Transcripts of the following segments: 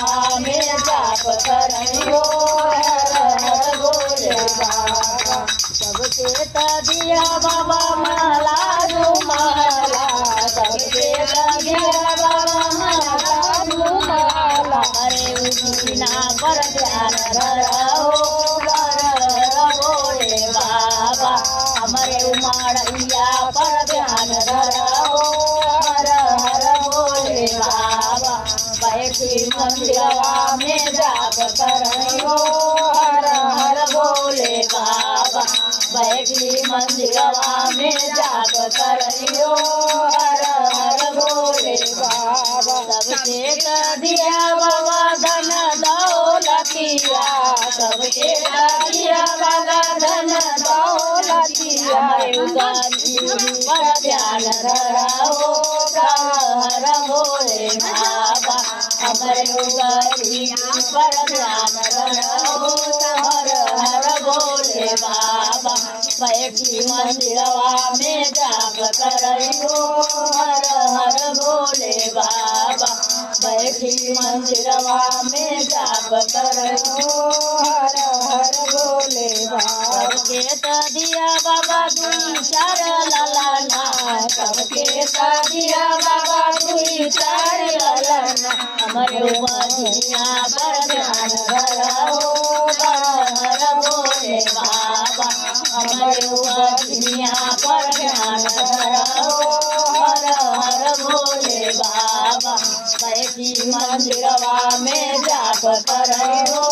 में जाप करियो हर हर भोले बाबा। सबके दिया बाबा माला माला, सबके दिया बाबा माला माला। हरे उठना पर ध्यान धराओ हर हर भोले बाबा। हमारे उमाड़िया पर ध्यान धराओ हर हर भोले बाबा। बैठी मंदिरवा में जाप करियो हर हर भोले बाबा। बैठी मंदिरवा में जाप करियो हर हर भोले बाबा। सबके दिया बाबा धन दौलतिया, सबके दिया बाबा धन दौलतिया। पर ध्यान धराओ हर भोले बाबा। हमारे पर ध्यान धराओ हर हर भोले बाबा। बैठी मंदिरवा में जाप करियो हर हर भोले बाबा। बैठी मंदिरवा में जाप करियो हर हर भोले बाबा। सबके दिया बाबा दुई चार ललना, सबके दिया बाबा दुई चार ललना। हमारे बधिया पर ध्यान धराओ हर हर भोले बाबा। हमारे बधिया पर ध्यान धराओ हर हर भोले बाबा। बैठी मंदिरवा में जाप करियो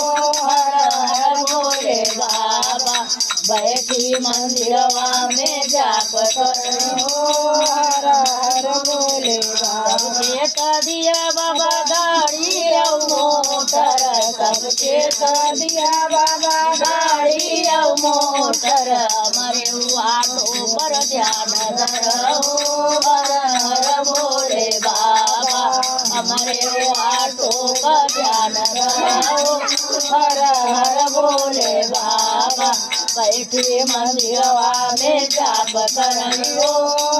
हर हर भोले बाबा। बैठी मंदिरवा में जाप करियो हर हर भोले बाबा। सबके दिया बाबा गाड़ी और मोटर, सबके दिया बाबा गाड़ी और मोटर। हमारे आटो पर ध्यान धराओ हर हर भोले बाबा। हमारे आटो पर ध्यान धराओ हर हर भोले बाबा। बैठी मंदिरवा में जाप करियो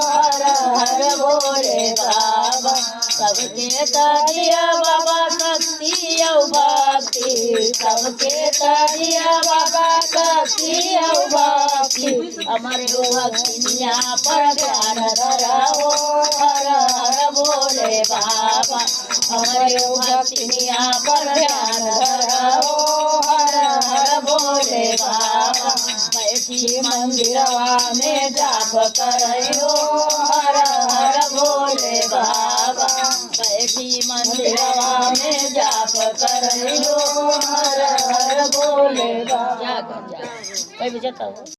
हर हर भोले बाबा। सबके दिया बाबा शक्ति और भक्ति, सबके दिया बाबा शक्ति और भक्ति। हमारे भक्तिया पर ध्यान धराओ हर हर भोले बाबा। हमारे भक्तिया पर ध्यान धराओ हर हर भोले बाबा। बैठी मंदिरवा में जाप करियो हर हर भोले बाबा। बैठी मंदिरवा में जाप करियो हर हर भोले बाबा।